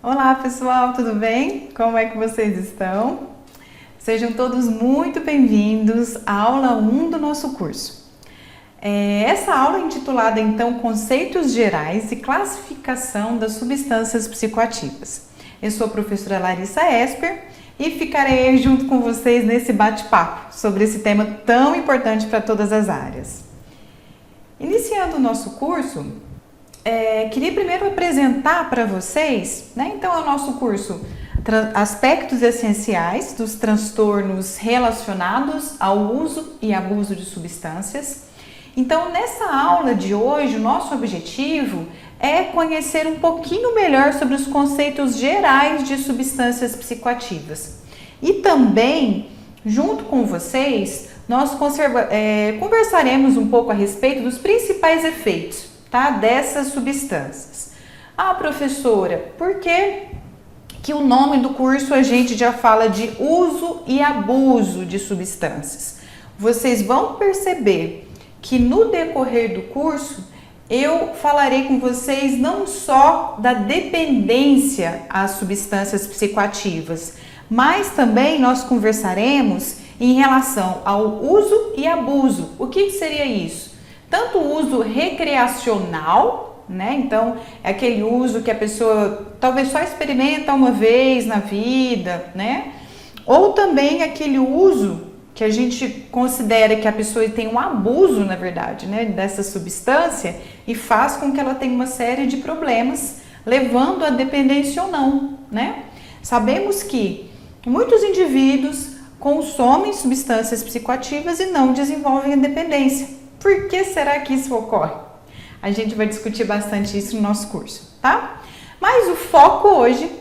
Olá pessoal, tudo bem? Como é que vocês estão? Sejam todos muito bem-vindos à aula 1 do nosso curso. Essa aula é intitulada então Conceitos Gerais e Classificação das Substâncias Psicoativas. Eu sou a professora Larissa Esper e ficarei junto com vocês nesse bate-papo sobre esse tema tão importante para todas as áreas. Iniciando o nosso curso, queria primeiro apresentar para vocês, então é o nosso curso Aspectos Essenciais dos Transtornos Relacionados ao Uso e Abuso de Substâncias. Então, nessa aula de hoje, o nosso objetivo é conhecer um pouquinho melhor sobre os conceitos gerais de substâncias psicoativas. E também, junto com vocês, nós conversaremos um pouco a respeito dos principais efeitos, dessas substâncias. Ah, professora, por que o nome do curso a gente já fala de uso e abuso de substâncias? Vocês vão perceber que no decorrer do curso eu falarei com vocês não só da dependência às substâncias psicoativas, mas também nós conversaremos em relação ao uso e abuso. O que seria isso? Tanto o uso recreacional, então é aquele uso que a pessoa talvez só experimenta uma vez na vida, ou também aquele uso que a gente considera que a pessoa tem um abuso, na verdade, dessa substância e faz com que ela tenha uma série de problemas, levando à dependência ou não, Sabemos que muitos indivíduos consomem substâncias psicoativas e não desenvolvem a dependência. Por que será que isso ocorre? A gente vai discutir bastante isso no nosso curso, Mas o foco hoje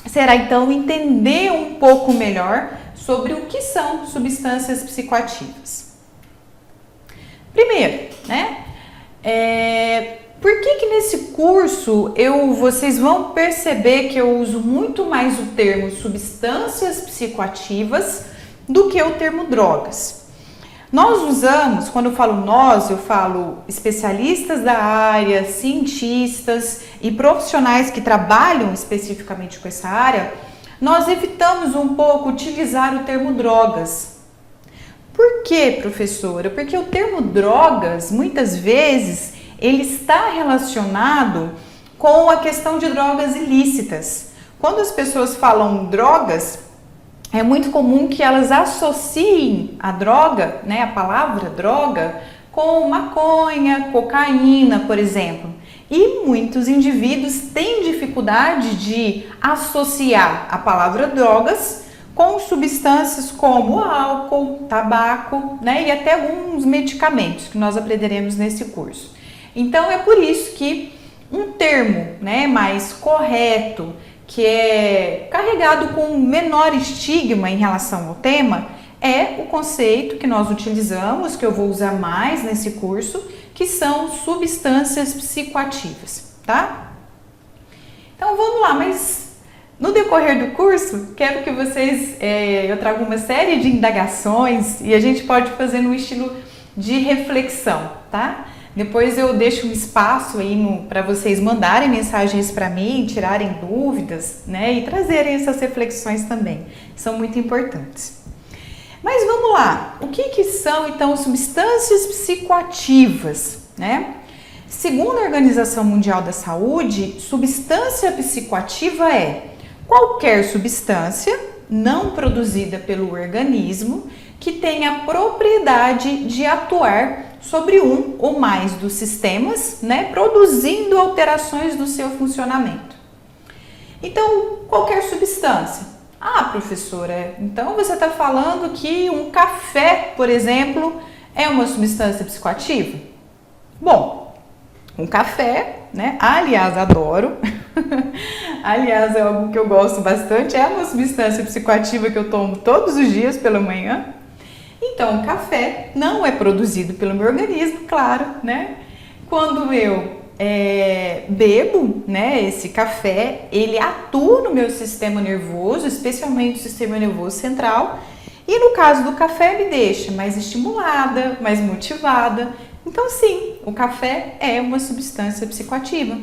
será então entender um pouco melhor sobre o que são substâncias psicoativas. Primeiro, por que nesse curso vocês vão perceber que eu uso muito mais o termo substâncias psicoativas do que o termo drogas? Nós usamos, quando eu falo nós, eu falo especialistas da área, cientistas e profissionais que trabalham especificamente com essa área, nós evitamos um pouco utilizar o termo drogas. Por quê, professora? Porque o termo drogas, muitas vezes, ele está relacionado com a questão de drogas ilícitas. Quando as pessoas falam drogas, é muito comum que elas associem a droga, a palavra droga, com maconha, cocaína, por exemplo. E muitos indivíduos têm dificuldade de associar a palavra drogas com substâncias como álcool, tabaco, e até alguns medicamentos que nós aprenderemos nesse curso. Então é por isso que um termo, mais correto, que é carregado com menor estigma em relação ao tema, é o conceito que nós utilizamos, que eu vou usar mais nesse curso, que são substâncias psicoativas, Então vamos lá, mas no decorrer do curso, quero que vocês, eu trago uma série de indagações e a gente pode fazer no estilo de reflexão, Depois eu deixo um espaço aí para vocês mandarem mensagens para mim, tirarem dúvidas, e trazerem essas reflexões também. São muito importantes. Mas vamos lá. O que são então substâncias psicoativas, Segundo a Organização Mundial da Saúde, substância psicoativa é qualquer substância não produzida pelo organismo que tenha a propriedade de atuar sobre um ou mais dos sistemas, produzindo alterações do seu funcionamento. Então, qualquer substância. Ah, professora, então você está falando que um café, por exemplo, é uma substância psicoativa? Bom, um café, aliás, adoro, aliás, é algo que eu gosto bastante, é uma substância psicoativa que eu tomo todos os dias pela manhã. Então, o café não é produzido pelo meu organismo, claro, Quando eu bebo, esse café, ele atua no meu sistema nervoso, especialmente o sistema nervoso central, e no caso do café me deixa mais estimulada, mais motivada. Então, sim, o café é uma substância psicoativa,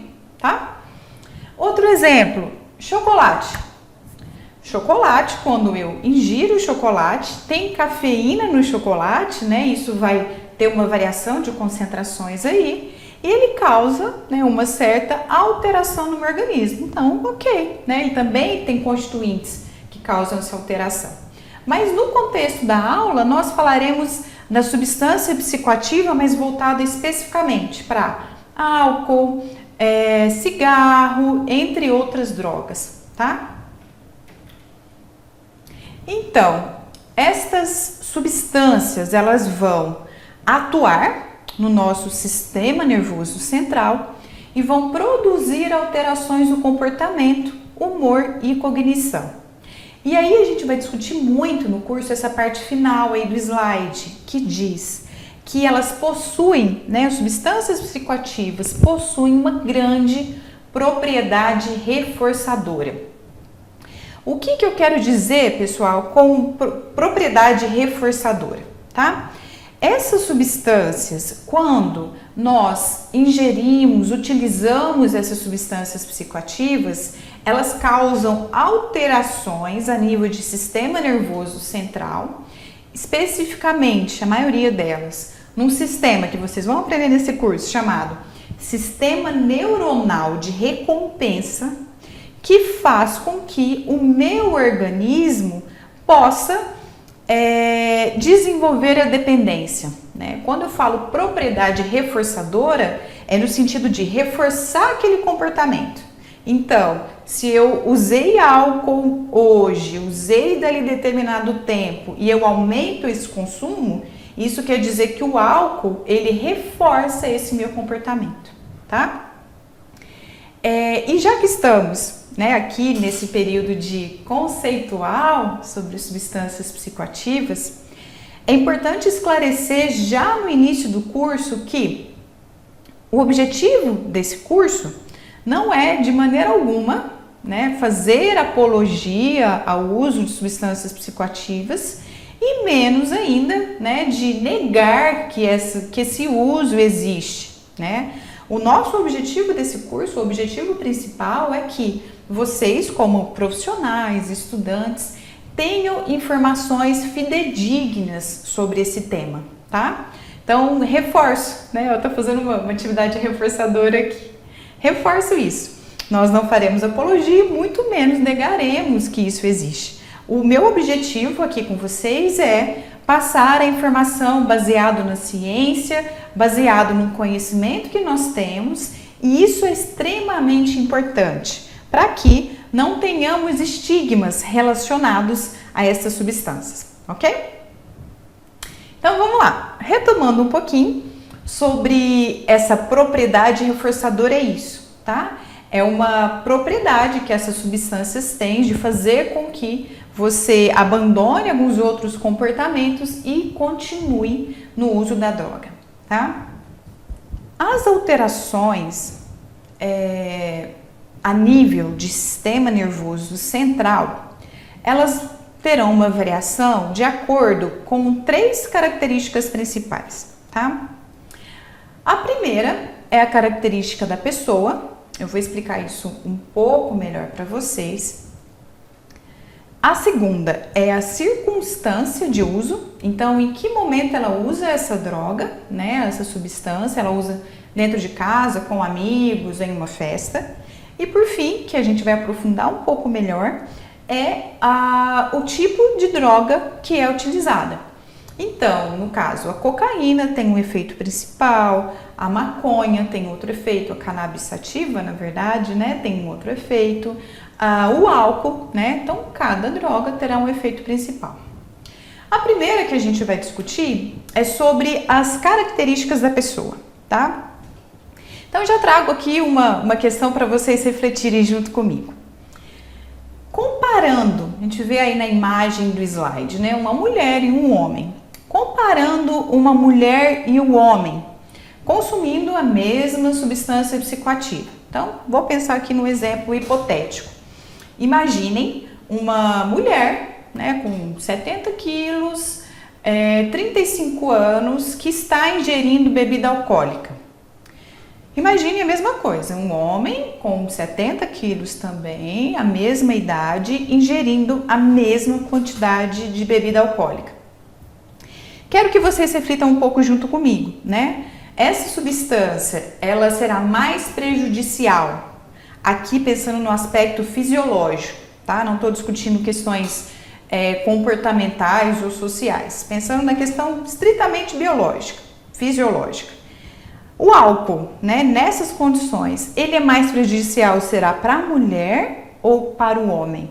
Outro exemplo, chocolate. Chocolate, quando eu ingiro o chocolate, tem cafeína no chocolate, né? Isso vai ter uma variação de concentrações aí, e ele causa, né, uma certa alteração no meu organismo. Então, ok, né? E também tem constituintes que causam essa alteração. Mas no contexto da aula, nós falaremos da substância psicoativa, mas voltada especificamente para álcool, cigarro, entre outras drogas, tá? Então, estas substâncias, elas vão atuar no nosso sistema nervoso central e vão produzir alterações no comportamento, humor e cognição. E aí a gente vai discutir muito no curso essa parte final aí do slide, que diz que elas possuem, né, as substâncias psicoativas possuem uma grande propriedade reforçadora. O que eu quero dizer, pessoal, com propriedade reforçadora, tá? Essas substâncias, quando nós ingerimos, utilizamos essas substâncias psicoativas, elas causam alterações a nível de sistema nervoso central, especificamente, a maioria delas, num sistema que vocês vão aprender nesse curso chamado Sistema Neuronal de Recompensa, que faz com que o meu organismo possa desenvolver a dependência, né? Quando eu falo propriedade reforçadora, é no sentido de reforçar aquele comportamento. Então, se eu usei álcool hoje, usei dali determinado tempo e eu aumento esse consumo, isso quer dizer que o álcool, ele reforça esse meu comportamento, tá? E já que estamos, né, aqui nesse período de conceitual sobre substâncias psicoativas, é importante esclarecer já no início do curso que o objetivo desse curso não é de maneira alguma, né, fazer apologia ao uso de substâncias psicoativas e menos ainda, né, de negar que esse uso existe, né? O nosso objetivo desse curso, o objetivo principal é que vocês, como profissionais, estudantes, tenham informações fidedignas sobre esse tema, tá? Então, reforço, né? Eu tô fazendo uma atividade reforçadora aqui. Reforço isso. Nós não faremos apologia, muito menos negaremos que isso existe. O meu objetivo aqui com vocês é passar a informação baseado na ciência, baseado no conhecimento que nós temos, e isso é extremamente importante para que não tenhamos estigmas relacionados a essas substâncias, ok? Então vamos lá, retomando um pouquinho sobre essa propriedade reforçadora, é isso, tá? É uma propriedade que essas substâncias têm de fazer com que você abandone alguns outros comportamentos e continue no uso da droga, tá? As alterações a nível de sistema nervoso central, elas terão uma variação de acordo com 3 características principais, tá? A primeira é a característica da pessoa, eu vou explicar isso um pouco melhor para vocês. A segunda é a circunstância de uso, então em que momento ela usa essa droga, né, essa substância, ela usa dentro de casa, com amigos, em uma festa. E por fim, que a gente vai aprofundar um pouco melhor, é o tipo de droga que é utilizada. Então, no caso, a cocaína tem um efeito principal, a maconha tem outro efeito, a cannabis sativa, na verdade, né, tem um outro efeito, o álcool, né, então cada droga terá um efeito principal. A primeira que a gente vai discutir é sobre as características da pessoa, tá? Então, eu já trago aqui uma questão para vocês refletirem junto comigo. Comparando, a gente vê aí na imagem do slide, né, uma mulher e um homem. Comparando uma mulher e um homem consumindo a mesma substância psicoativa. Então, vou pensar aqui no exemplo hipotético. Imaginem uma mulher, né, com 70 quilos, 35 anos, que está ingerindo bebida alcoólica. Imagine a mesma coisa, um homem com 70 quilos também, a mesma idade, ingerindo a mesma quantidade de bebida alcoólica. Quero que vocês reflitam um pouco junto comigo, né? Essa substância, ela será mais prejudicial, aqui pensando no aspecto fisiológico, tá? Não estou discutindo questões comportamentais ou sociais, pensando na questão estritamente biológica, fisiológica. O álcool, né, nessas condições, ele é mais prejudicial, será para a mulher ou para o homem?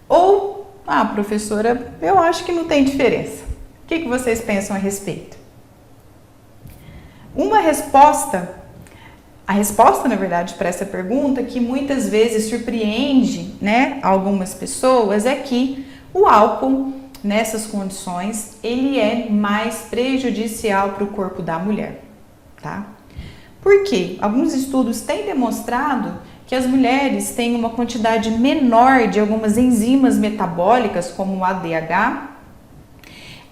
Ou, professora, eu acho que não tem diferença. O que vocês pensam a respeito? A resposta, na verdade, para essa pergunta, que muitas vezes surpreende, né, algumas pessoas, é que o álcool, nessas condições, ele é mais prejudicial para o corpo da mulher, tá? Por quê? Alguns estudos têm demonstrado que as mulheres têm uma quantidade menor de algumas enzimas metabólicas, como o ADH.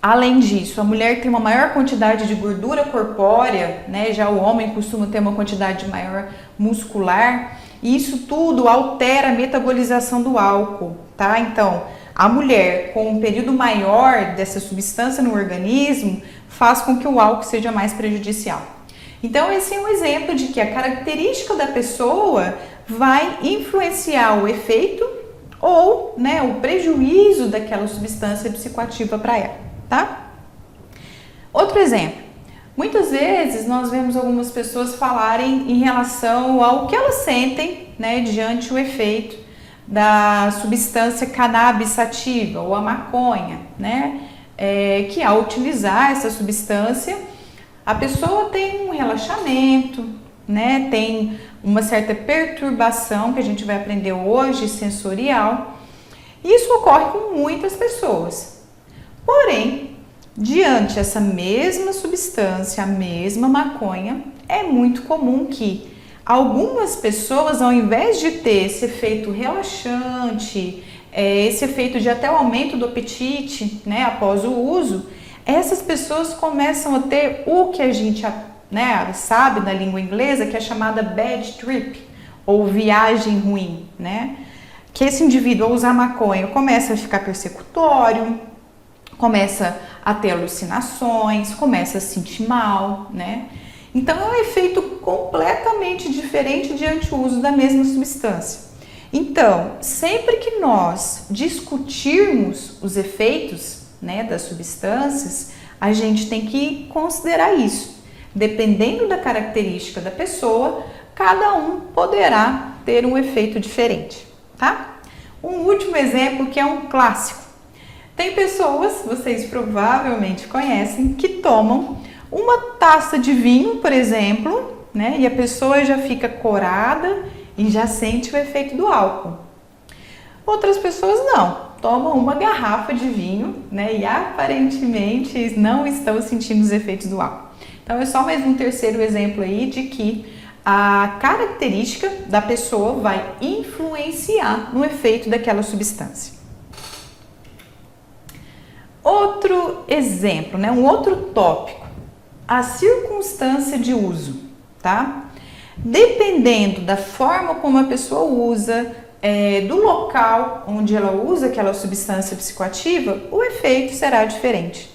Além disso, a mulher tem uma maior quantidade de gordura corpórea, né? Já o homem costuma ter uma quantidade maior muscular, e isso tudo altera a metabolização do álcool, tá? Então, a mulher com um período maior dessa substância no organismo faz com que o álcool seja mais prejudicial. Então, esse é um exemplo de que a característica da pessoa vai influenciar o efeito ou, né, o prejuízo daquela substância psicoativa para ela. Tá? Outro exemplo, muitas vezes nós vemos algumas pessoas falarem em relação ao que elas sentem, né, diante o efeito da substância cannabis sativa ou a maconha, né, que ao utilizar essa substância a pessoa tem um relaxamento, né, tem uma certa perturbação que a gente vai aprender hoje, sensorial. Isso ocorre com muitas pessoas. Porém, diante essa mesma substância, a mesma maconha, é muito comum que algumas pessoas, ao invés de ter esse efeito relaxante, esse efeito de até o aumento do apetite, né, após o uso, essas pessoas começam a ter o que a gente, né, sabe na língua inglesa, que é chamada bad trip, ou viagem ruim, né? Que esse indivíduo, ao usar maconha, começa a ficar persecutório, começa a ter alucinações, começa a se sentir mal, né? Então é um efeito completamente diferente diante do uso da mesma substância. Então, sempre que nós discutirmos os efeitos, né, das substâncias, a gente tem que considerar isso. Dependendo da característica da pessoa, cada um poderá ter um efeito diferente, tá? Um último exemplo que é um clássico. Tem pessoas, vocês provavelmente conhecem, que tomam uma taça de vinho, por exemplo, né? E a pessoa já fica corada e já sente o efeito do álcool. Outras pessoas não, tomam uma garrafa de vinho, né? E aparentemente não estão sentindo os efeitos do álcool. Então é só mais um terceiro exemplo aí de que a característica da pessoa vai influenciar no efeito daquela substância. Outro exemplo, né? Um outro tópico, a circunstância de uso, tá? Dependendo da forma como a pessoa usa, do local onde ela usa aquela substância psicoativa, o efeito será diferente.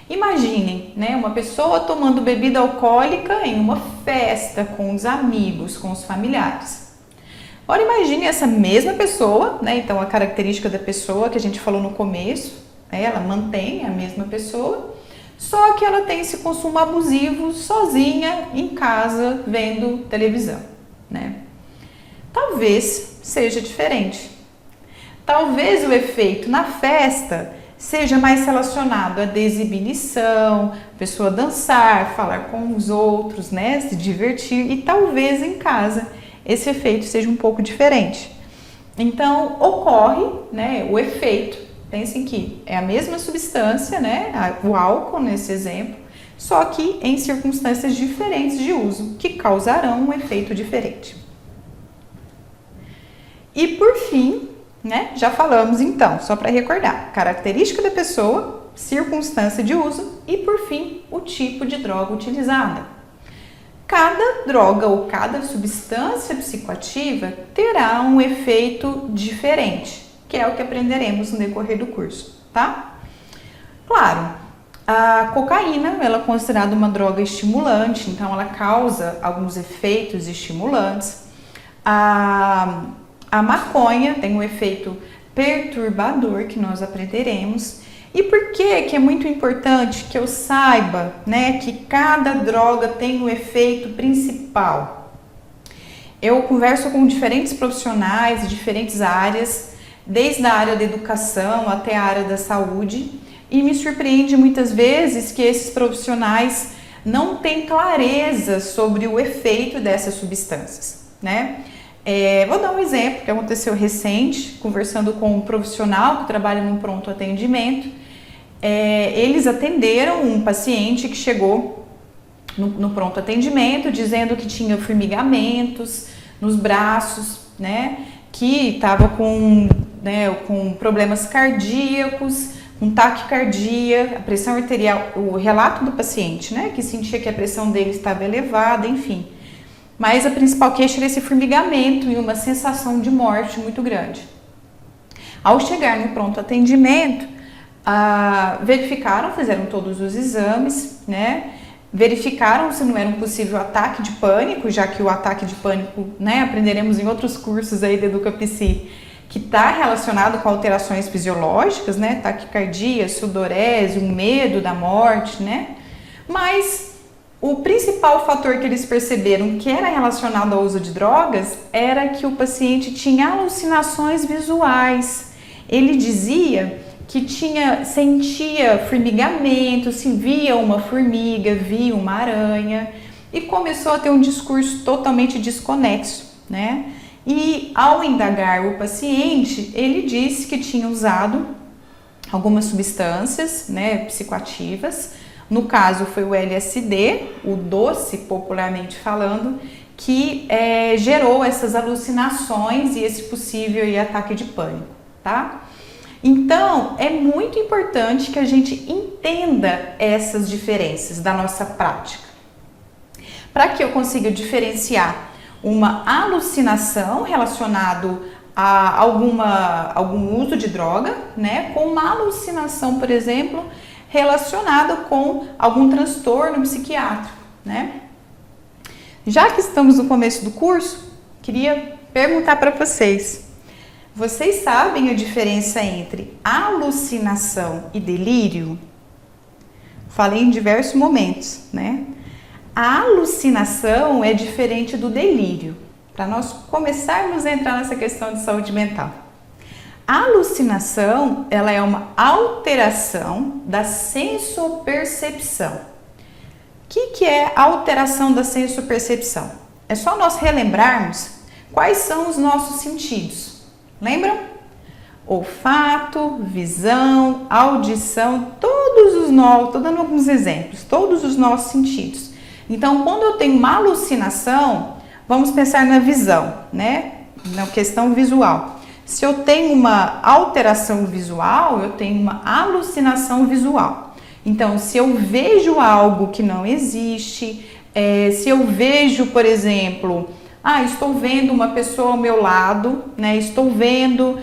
Imaginem, né, uma pessoa tomando bebida alcoólica em uma festa com os amigos, com os familiares. Agora imagine essa mesma pessoa, né? Então a característica da pessoa que a gente falou no começo, ela mantém a mesma pessoa, só que ela tem esse consumo abusivo sozinha em casa vendo televisão, né? Talvez seja diferente. Talvez o efeito na festa seja mais relacionado à desinhibição, a pessoa dançar, falar com os outros, né, se divertir, e talvez em casa esse efeito seja um pouco diferente. Então ocorre, né, o efeito. Pensem que é a mesma substância, né, o álcool nesse exemplo, só que em circunstâncias diferentes de uso, que causarão um efeito diferente. E por fim, né, já falamos então, só para recordar, característica da pessoa, circunstância de uso e por fim, o tipo de droga utilizada. cada droga ou cada substância psicoativa terá um efeito diferente, que é o que aprenderemos no decorrer do curso, tá? Claro, a cocaína, ela é considerada uma droga estimulante, então ela causa alguns efeitos estimulantes. A maconha tem um efeito perturbador, que nós aprenderemos. E por que é muito importante que eu saiba, né, que cada droga tem um efeito principal? Eu converso com diferentes profissionais de diferentes áreas, desde a área da educação até a área da saúde, e me surpreende muitas vezes que esses profissionais não têm clareza sobre o efeito dessas substâncias, né? Vou dar um exemplo que aconteceu recente, conversando com um profissional que trabalha no pronto atendimento. Eles atenderam um paciente que chegou no pronto atendimento dizendo que tinha formigamentos nos braços, né? Que estava com problemas cardíacos, com taquicardia, a pressão arterial, o relato do paciente, né? Que sentia que a pressão dele estava elevada, enfim. Mas a principal queixa era esse formigamento e uma sensação de morte muito grande. Ao chegar no pronto atendimento, verificaram, fizeram todos os exames, né? Verificaram se não era um possível ataque de pânico, já que o ataque de pânico, né, aprenderemos em outros cursos aí da EducaPsi, que está relacionado com alterações fisiológicas, né? Taquicardia, sudorese, o medo da morte, né? Mas o principal fator que eles perceberam que era relacionado ao uso de drogas era que o paciente tinha alucinações visuais. Ele dizia que sentia formigamento, se via uma formiga, via uma aranha, e começou a ter um discurso totalmente desconexo, né? E ao indagar o paciente, ele disse que tinha usado algumas substâncias, né, psicoativas. No caso foi o LSD, o doce popularmente falando, que gerou essas alucinações e esse possível ataque de pânico, tá? Então, é muito importante que a gente entenda essas diferenças da nossa prática, para que eu consiga diferenciar uma alucinação relacionado a algum uso de droga, né, com uma alucinação, por exemplo, relacionada com algum transtorno psiquiátrico, né? Já que estamos no começo do curso, queria perguntar para vocês. Vocês sabem a diferença entre alucinação e delírio? Falei em diversos momentos, né? A alucinação é diferente do delírio, para nós começarmos a entrar nessa questão de saúde mental. A alucinação, ela é uma alteração da sensopercepção. O que é a alteração da sensopercepção? É só nós relembrarmos quais são os nossos sentidos. Lembram? Olfato, visão, audição, estou dando alguns exemplos, todos os nossos sentidos. Então, quando eu tenho uma alucinação, vamos pensar na visão, né? Na questão visual. Se eu tenho uma alteração visual, eu tenho uma alucinação visual. Então, se eu vejo algo que não existe, se eu vejo, por exemplo, estou vendo uma pessoa ao meu lado, né? Estou vendo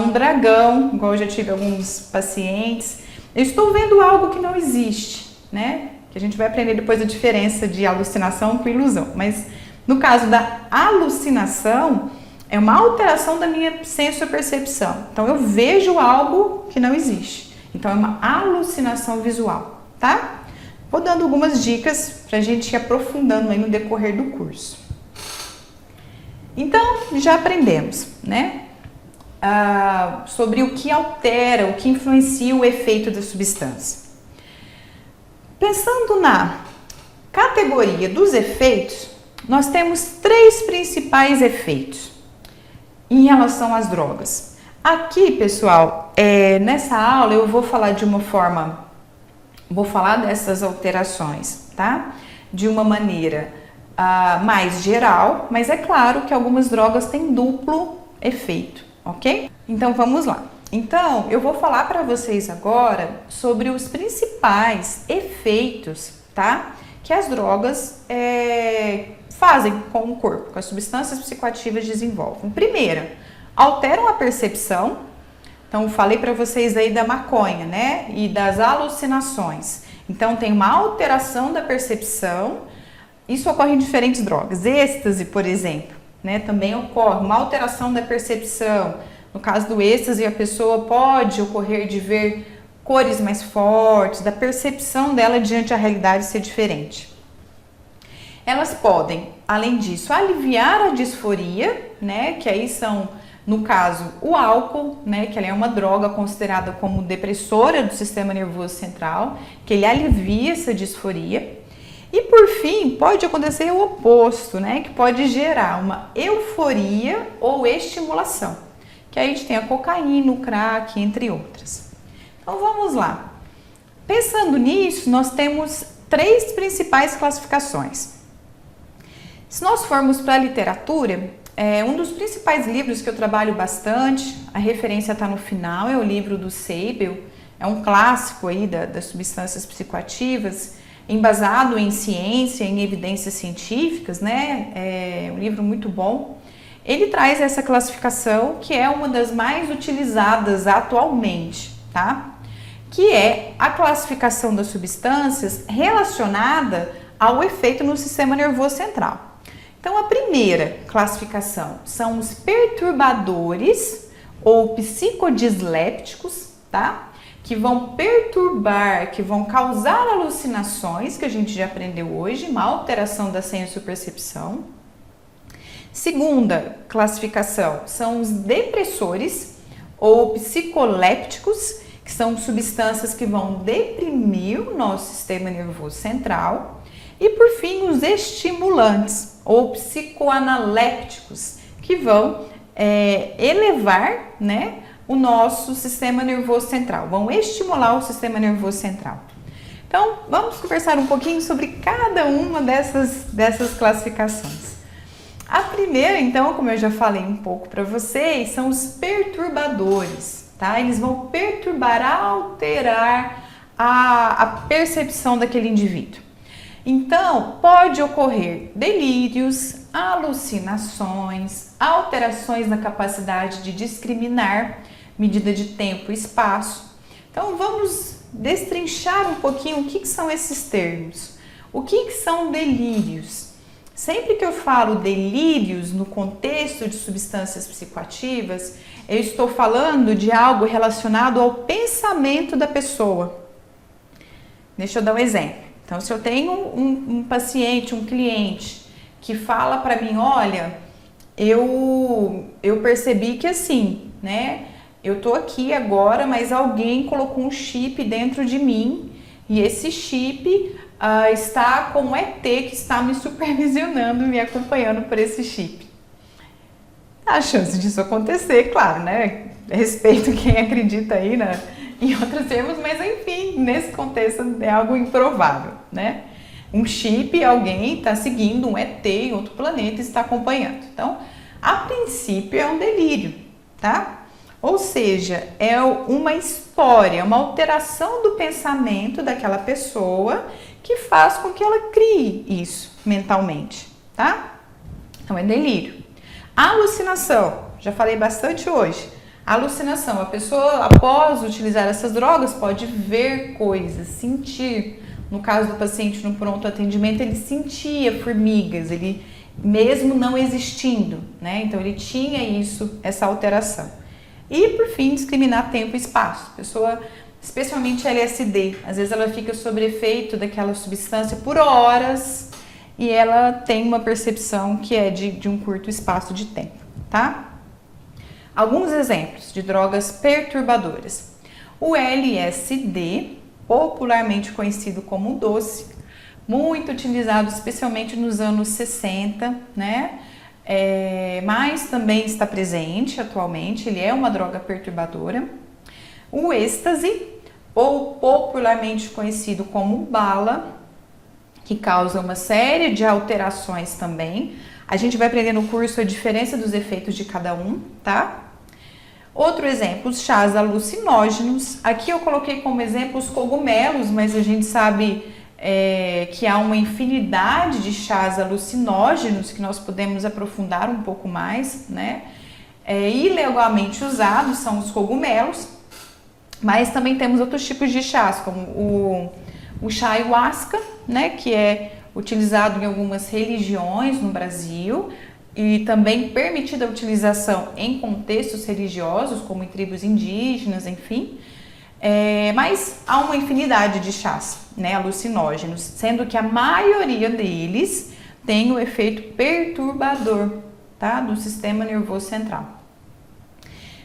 um dragão, igual eu já tive alguns pacientes, eu estou vendo algo que não existe, né? Que a gente vai aprender depois a diferença de alucinação com ilusão. Mas no caso da alucinação, é uma alteração da minha sensopercepção. Então, eu vejo algo que não existe. Então, é uma alucinação visual, tá? Vou dando algumas dicas para a gente ir aprofundando aí no decorrer do curso. Então, já aprendemos, né? Sobre o que altera, o que influencia o efeito da substância. Pensando na categoria dos efeitos, nós temos 3 principais efeitos em relação às drogas. Aqui, pessoal, nessa aula eu vou falar vou falar dessas alterações, tá? De uma maneira mais geral, mas é claro que algumas drogas têm duplo efeito, ok? Então vamos lá. Então, eu vou falar para vocês agora sobre os principais efeitos, tá? que as drogas fazem com o corpo, que as substâncias psicoativas desenvolvem. Primeira, alteram a percepção. Então, falei para vocês aí da maconha, né? E das alucinações. Então, tem uma alteração da percepção. Isso ocorre em diferentes drogas. Êxtase, por exemplo, né? Também ocorre uma alteração da percepção. No caso do êxtase, a pessoa pode ocorrer de ver cores mais fortes, da percepção dela diante da realidade ser diferente. Elas podem, além disso, aliviar a disforia, né? Que aí são, no caso, o álcool, né? Que ele é uma droga considerada como depressora do sistema nervoso central, que ele alivia essa disforia. E por fim, pode acontecer o oposto, né? Que pode gerar uma euforia ou estimulação. Que aí a gente tem a cocaína, o crack, entre outras. Então vamos lá. Pensando nisso, nós temos 3 principais classificações. Se nós formos para a literatura, um dos principais livros que eu trabalho bastante, a referência está no final, é o livro do Seibel, é um clássico aí das substâncias psicoativas, embasado em ciência, em evidências científicas, né? É um livro muito bom. Ele traz essa classificação que é uma das mais utilizadas atualmente, tá? Que é a classificação das substâncias relacionada ao efeito no sistema nervoso central. Então, a primeira classificação são os perturbadores ou psicodislépticos, tá? Que vão perturbar, que vão causar alucinações, que a gente já aprendeu hoje, uma alteração da senso-percepção. Segunda classificação são os depressores ou psicolépticos, que são substâncias que vão deprimir o nosso sistema nervoso central. E por fim, os estimulantes ou psicoanalépticos, que vão elevar, né, o nosso sistema nervoso central, vão estimular o sistema nervoso central. Então, vamos conversar um pouquinho sobre cada uma dessas classificações. A primeira, então, como eu já falei um pouco para vocês, são os perturbadores, tá? Eles vão perturbar, alterar a percepção daquele indivíduo. Então, pode ocorrer delírios, alucinações, alterações na capacidade de discriminar, medida de tempo e espaço. Então, vamos destrinchar um pouquinho o que são esses termos. O que são delírios? Sempre que eu falo delírios no contexto de substâncias psicoativas, eu estou falando de algo relacionado ao pensamento da pessoa. Deixa eu dar um exemplo. Então, se eu tenho um paciente, um cliente, que fala para mim, olha, eu percebi que assim, né, eu tô aqui agora, mas alguém colocou um chip dentro de mim e esse chip está com um ET que está me supervisionando, me acompanhando por esse chip. A chance disso acontecer, claro, né, respeito quem acredita aí, né, em outros termos, mas enfim, nesse contexto é algo improvável, né? Um chip, alguém está seguindo um ET em outro planeta e está acompanhando. Então, a princípio é um delírio, tá? Ou seja, é uma história, uma alteração do pensamento daquela pessoa que faz com que ela crie isso mentalmente, tá? Então, é delírio. Alucinação, já falei bastante hoje. Alucinação, a pessoa após utilizar essas drogas pode ver coisas, sentir. No caso do paciente no pronto atendimento, ele sentia formigas, ele mesmo não existindo, né? Então ele tinha essa alteração. E por fim, discriminar tempo e espaço. A pessoa, especialmente LSD, às vezes ela fica sob efeito daquela substância por horas e ela tem uma percepção que é de um curto espaço de tempo, tá? Alguns exemplos de drogas perturbadoras. O LSD, popularmente conhecido como doce, muito utilizado especialmente nos anos 60, né? Mas também está presente atualmente, ele é uma droga perturbadora. O êxtase, ou popularmente conhecido como bala, que causa uma série de alterações também. A gente vai aprender no curso a diferença dos efeitos de cada um, tá? Outro exemplo, os chás alucinógenos. Aqui eu coloquei como exemplo os cogumelos, mas a gente sabe que há uma infinidade de chás alucinógenos que nós podemos aprofundar um pouco mais, né? Ilegalmente usados são os cogumelos, mas também temos outros tipos de chás, como o chá ayahuasca, né? Que é utilizado em algumas religiões no Brasil e também permitida a utilização em contextos religiosos, como em tribos indígenas, enfim. Mas há uma infinidade de chás, né, alucinógenos, sendo que a maioria deles tem o efeito perturbador, tá, do sistema nervoso central.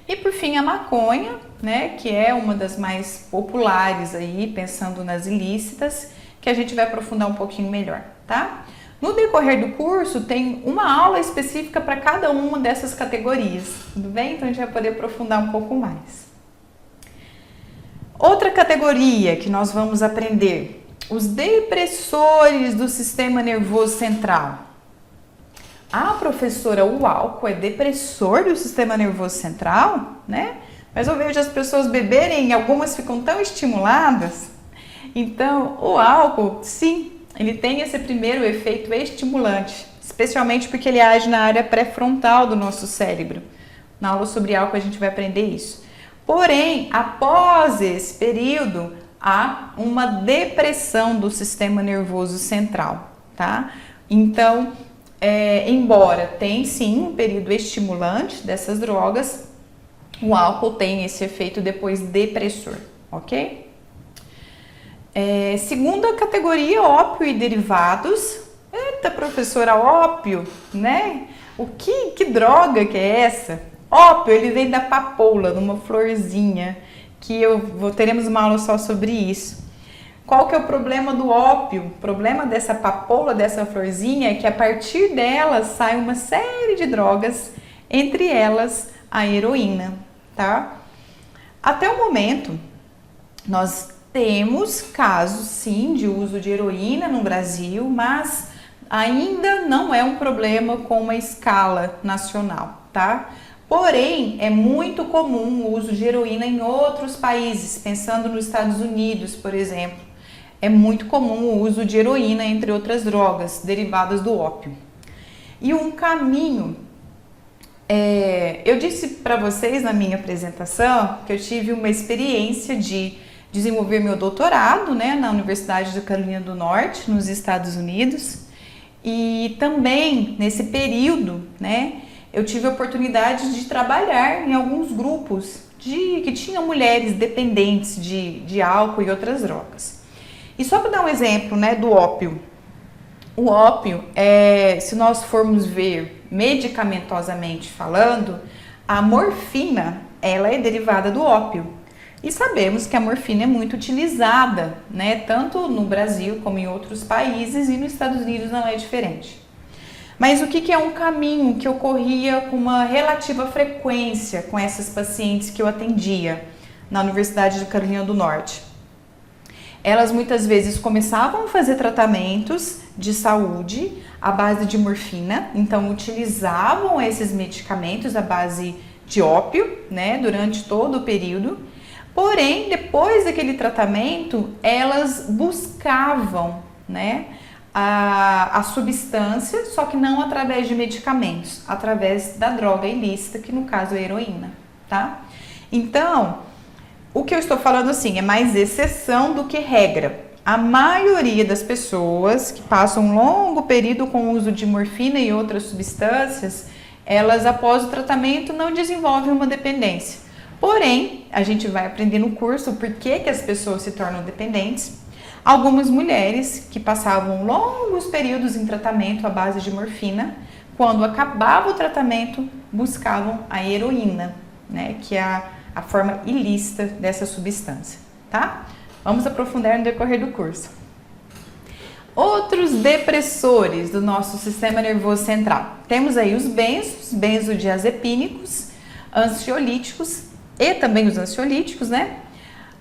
E por fim a maconha, né, que é uma das mais populares aí, pensando nas ilícitas, que a gente vai aprofundar um pouquinho melhor, tá? No decorrer do curso tem uma aula específica para cada uma dessas categorias, tudo bem? Então a gente vai poder aprofundar um pouco mais. Outra categoria que nós vamos aprender, os depressores do sistema nervoso central. Ah, professora, o álcool é depressor do sistema nervoso central, né? Mas eu vejo as pessoas beberem e algumas ficam tão estimuladas. Então, o álcool, sim, ele tem esse primeiro efeito estimulante, especialmente porque ele age na área pré-frontal do nosso cérebro. Na aula sobre álcool a gente vai aprender isso. Porém, após esse período, há uma depressão do sistema nervoso central, tá? Então, embora tenha sim um período estimulante dessas drogas, o álcool tem esse efeito depois depressor, ok? Segunda categoria, ópio e derivados. Eita, professora, ópio, né? Que droga que é essa? Ópio, ele vem da papoula, numa florzinha, que teremos uma aula só sobre isso. Qual que é o problema do ópio? O problema dessa papoula, dessa florzinha, é que a partir dela sai uma série de drogas, entre elas a heroína, tá? Até o momento, nós temos casos, sim, de uso de heroína no Brasil, mas ainda não é um problema com uma escala nacional, tá? Porém, é muito comum o uso de heroína em outros países, pensando nos Estados Unidos, por exemplo. É muito comum o uso de heroína, entre outras drogas, derivadas do ópio. E um caminho, eu disse para vocês na minha apresentação que eu tive uma experiência de desenvolver meu doutorado, né, na Universidade da Carolina do Norte, nos Estados Unidos. E também, nesse período, né, eu tive a oportunidade de trabalhar em alguns grupos que tinham mulheres dependentes de álcool e outras drogas. E só para dar um exemplo, né, do ópio. O ópio, se nós formos ver medicamentosamente falando, a morfina, ela é derivada do ópio. E sabemos que a morfina é muito utilizada, né, tanto no Brasil como em outros países, e nos Estados Unidos não é diferente. Mas o que é um caminho que ocorria com uma relativa frequência com essas pacientes que eu atendia na Universidade de Carolina do Norte? Elas muitas vezes começavam a fazer tratamentos de saúde à base de morfina, então utilizavam esses medicamentos à base de ópio, né, durante todo o período. Porém, depois daquele tratamento, elas buscavam, né, a substância, só que não através de medicamentos, através da droga ilícita, que no caso é a heroína, tá? Então, o que eu estou falando assim é mais exceção do que regra. A maioria das pessoas que passam um longo período com o uso de morfina e outras substâncias, elas após o tratamento não desenvolvem uma dependência. Porém, a gente vai aprender no curso por que as pessoas se tornam dependentes. Algumas mulheres que passavam longos períodos em tratamento à base de morfina, quando acabava o tratamento, buscavam a heroína, né, que é a forma ilícita dessa substância, tá? Vamos aprofundar no decorrer do curso. Outros depressores do nosso sistema nervoso central. Temos aí os benzodiazepínicos, ansiolíticos e também os ansiolíticos, né?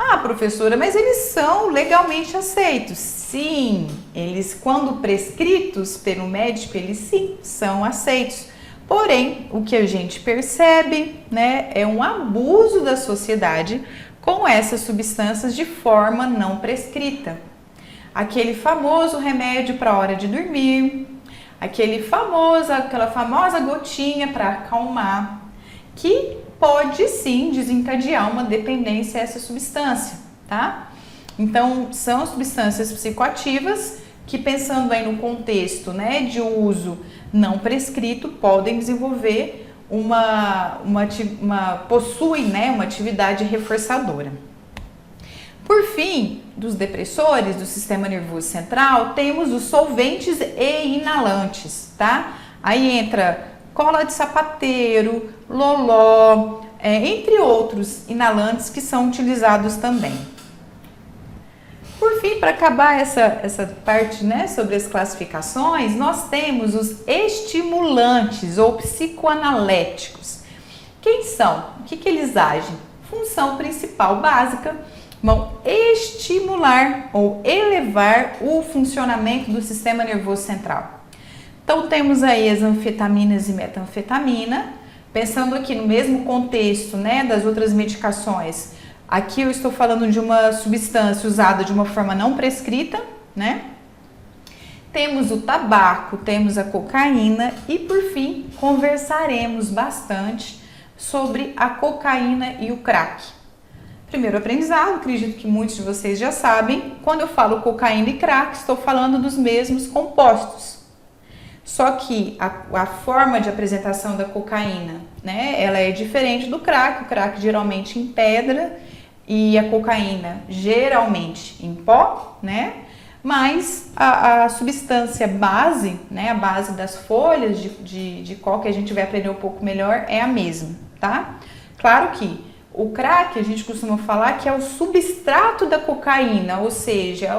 Ah, professora, mas eles são legalmente aceitos. Sim, eles, quando prescritos pelo médico, eles sim são aceitos. Porém, o que a gente percebe, né, é um abuso da sociedade com essas substâncias de forma não prescrita. aquele famoso remédio para a hora de dormir, aquela famosa gotinha para acalmar, que pode sim desencadear uma dependência a essa substância, tá? Então, são substâncias psicoativas que, pensando aí no contexto, né, de uso não prescrito, podem desenvolver possuem, né, uma atividade reforçadora. Por fim, dos depressores do sistema nervoso central, temos os solventes e inalantes, tá? Aí entra cola de sapateiro, loló, entre outros inalantes que são utilizados também. Por fim, para acabar essa parte, né, sobre as classificações, nós temos os estimulantes ou psicoanaléticos. Quem são? O que eles agem? Função principal básica, vão estimular ou elevar o funcionamento do sistema nervoso central. Então, temos aí as anfetaminas e metanfetamina. Pensando aqui no mesmo contexto, né, das outras medicações, aqui eu estou falando de uma substância usada de uma forma não prescrita, né? Temos o tabaco, temos a cocaína e, por fim, conversaremos bastante sobre a cocaína e o crack. Primeiro aprendizado, acredito que muitos de vocês já sabem, quando eu falo cocaína e crack, estou falando dos mesmos compostos. Só que a forma de apresentação da cocaína, né, ela é diferente do crack. O crack geralmente em pedra e a cocaína geralmente em pó, né? Mas a substância base, né, a base das folhas de coca, que a gente vai aprender um pouco melhor, é a mesma, tá? Claro que o crack, a gente costuma falar que é o substrato da cocaína, ou seja, é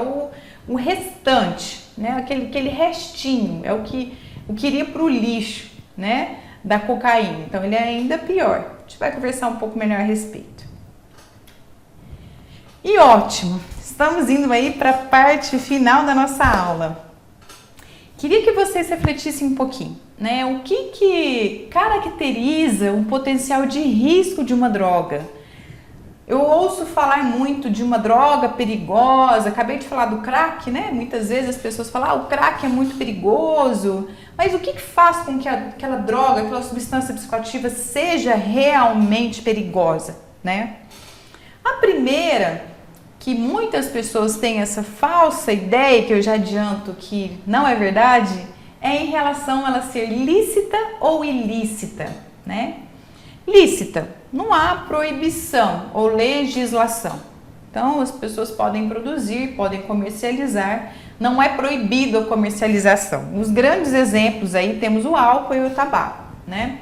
o restante, né? Aquele restinho, é o que iria para o lixo, né, da cocaína. Então, ele é ainda pior. A gente vai conversar um pouco melhor a respeito. E ótimo, estamos indo aí para a parte final da nossa aula. Queria que vocês refletissem um pouquinho, né? O que caracteriza um potencial de risco de uma droga? Eu ouço falar muito de uma droga perigosa, acabei de falar do crack, né? Muitas vezes as pessoas falam, o crack é muito perigoso, mas o que faz com que aquela droga, aquela substância psicoativa seja realmente perigosa, né? A primeira, que muitas pessoas têm essa falsa ideia, que eu já adianto que não é verdade, é em relação a ela ser lícita ou ilícita, né? Lícita, não há proibição ou legislação. Então, as pessoas podem produzir, podem comercializar, não é proibido a comercialização. Os grandes exemplos aí temos o álcool e o tabaco, né?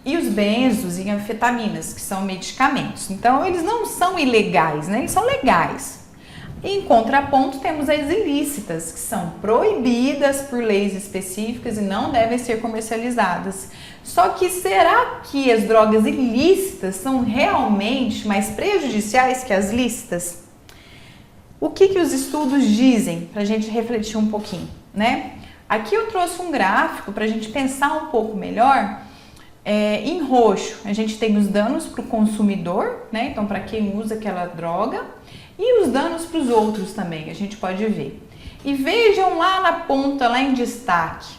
E os benzos e anfetaminas, que são medicamentos. Então, eles não são ilegais, né? Eles são legais. Em contraponto, temos as ilícitas, que são proibidas por leis específicas e não devem ser comercializadas. Só que será que as drogas ilícitas são realmente mais prejudiciais que as lícitas? O que os estudos dizem, para a gente refletir um pouquinho, né? Aqui eu trouxe um gráfico para a gente pensar um pouco melhor. Em roxo, a gente tem os danos para o consumidor, né? Então, para quem usa aquela droga, e os danos para os outros também, que a gente pode ver. E vejam lá na ponta, lá em destaque,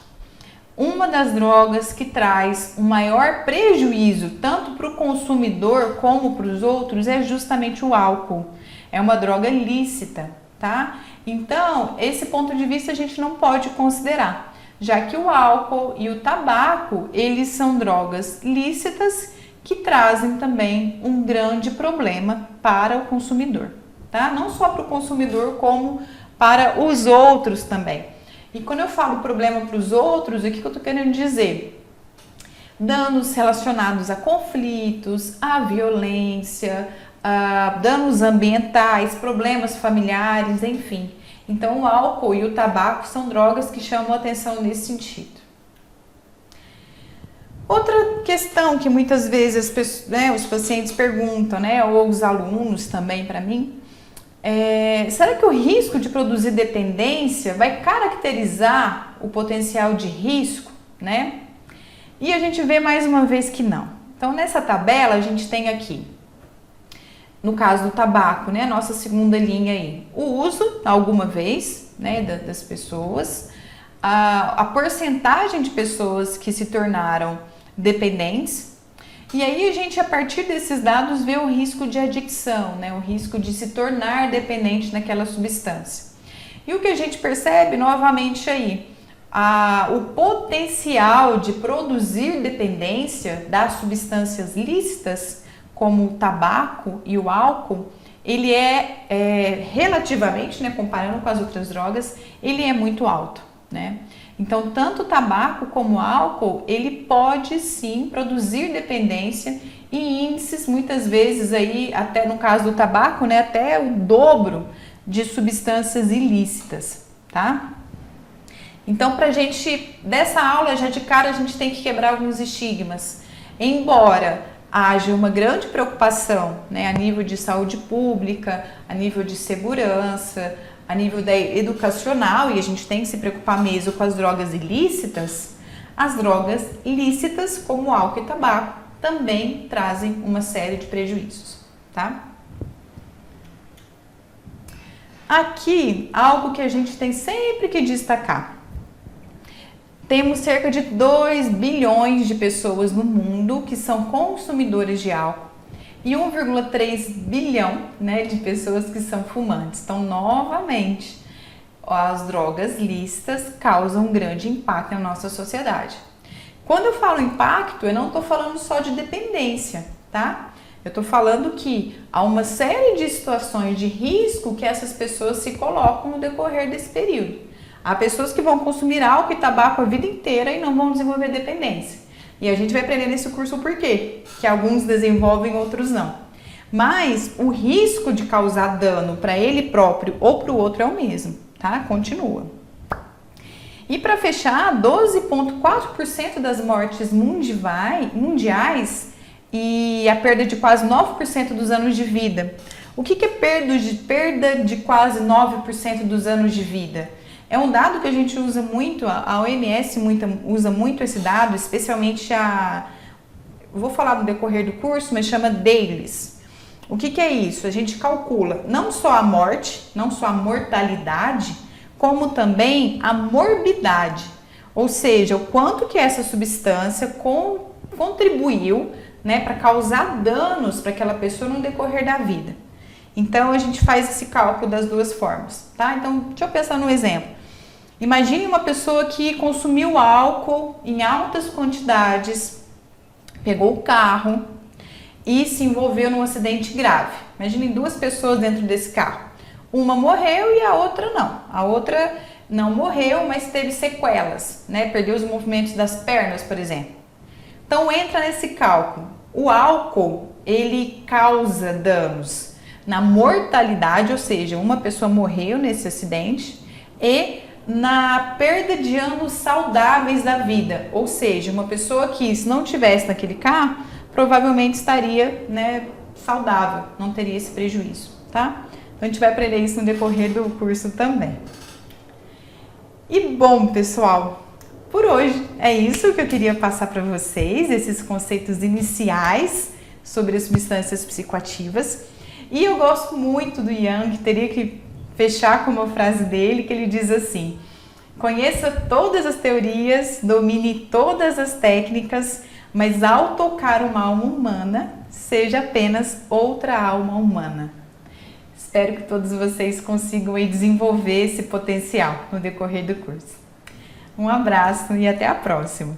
uma das drogas que traz um maior prejuízo, tanto para o consumidor como para os outros, é justamente o álcool. É uma droga lícita, tá? Então, esse ponto de vista a gente não pode considerar, já que o álcool e o tabaco, eles são drogas lícitas que trazem também um grande problema para o consumidor, tá? Não só para o consumidor, como para os outros também. E quando eu falo problema para os outros, o que eu estou querendo dizer? Danos relacionados a conflitos, a violência, a danos ambientais, problemas familiares, enfim. Então, o álcool e o tabaco são drogas que chamam a atenção nesse sentido. Outra questão que muitas vezes os pacientes perguntam, né, ou os alunos também para mim, será que o risco de produzir dependência vai caracterizar o potencial de risco, né? E a gente vê mais uma vez que não. Então, nessa tabela, a gente tem aqui no caso do tabaco, né, a nossa segunda linha aí, o uso alguma vez, né, das pessoas, a porcentagem de pessoas que se tornaram dependentes, e aí a gente, a partir desses dados, vê o risco de adicção, né, o risco de se tornar dependente naquela substância. E o que a gente percebe novamente aí, o potencial de produzir dependência das substâncias lícitas, como o tabaco e o álcool, ele relativamente, né, comparando com as outras drogas, ele é muito alto, né? Então, tanto o tabaco como o álcool, ele pode sim produzir dependência e índices, muitas vezes aí, até no caso do tabaco, né, até o dobro de substâncias ilícitas, tá? Então, pra gente, dessa aula, já de cara, a gente tem que quebrar alguns estigmas. Embora haja uma grande preocupação, né, a nível de saúde pública, a nível de segurança, a nível educacional, e a gente tem que se preocupar mesmo com as drogas ilícitas, as drogas lícitas, como álcool e tabaco, também trazem uma série de prejuízos, tá? Aqui, algo que a gente tem sempre que destacar. Temos cerca de 2 bilhões de pessoas no mundo que são consumidores de álcool e 1,3 bilhão, né, de pessoas que são fumantes. Então, novamente, as drogas lícitas causam um grande impacto na nossa sociedade. Quando eu falo impacto, eu não estou falando só de dependência, tá? Eu estou falando que há uma série de situações de risco que essas pessoas se colocam no decorrer desse período. Há pessoas que vão consumir álcool e tabaco a vida inteira e não vão desenvolver dependência. E a gente vai aprender nesse curso o porquê, que alguns desenvolvem, outros não. Mas o risco de causar dano para ele próprio ou para o outro é o mesmo, tá? Continua. E para fechar, 12,4% das mortes mundiais e a perda de quase 9% dos anos de vida. O que é perda de quase 9% dos anos de vida? É um dado que a gente usa muito, a OMS usa muito esse dado, especialmente vou falar no decorrer do curso, mas chama DAILYs. O que é isso? A gente calcula não só a morte, não só a mortalidade, como também a morbidade. Ou seja, o quanto que essa substância contribuiu, né, para causar danos para aquela pessoa no decorrer da vida. Então, a gente faz esse cálculo das duas formas, tá? Então, deixa eu pensar num exemplo. Imagine uma pessoa que consumiu álcool em altas quantidades, pegou o carro e se envolveu num acidente grave. Imagine 2 pessoas dentro desse carro. Uma morreu e a outra não. A outra não morreu, mas teve sequelas, né? Perdeu os movimentos das pernas, por exemplo. Então, entra nesse cálculo. O álcool, ele causa danos na mortalidade, ou seja, uma pessoa morreu nesse acidente, e na perda de anos saudáveis da vida, ou seja, uma pessoa que, se não tivesse naquele carro, provavelmente estaria, né, saudável, não teria esse prejuízo, tá? Então a gente vai aprender isso no decorrer do curso também. E bom, pessoal, por hoje é isso que eu queria passar para vocês, esses conceitos iniciais sobre as substâncias psicoativas. E eu gosto muito do Jung, teria que fechar com uma frase dele, que ele diz assim: conheça todas as teorias, domine todas as técnicas, mas ao tocar uma alma humana, seja apenas outra alma humana. Espero que todos vocês consigam aí desenvolver esse potencial no decorrer do curso. Um abraço e até a próxima!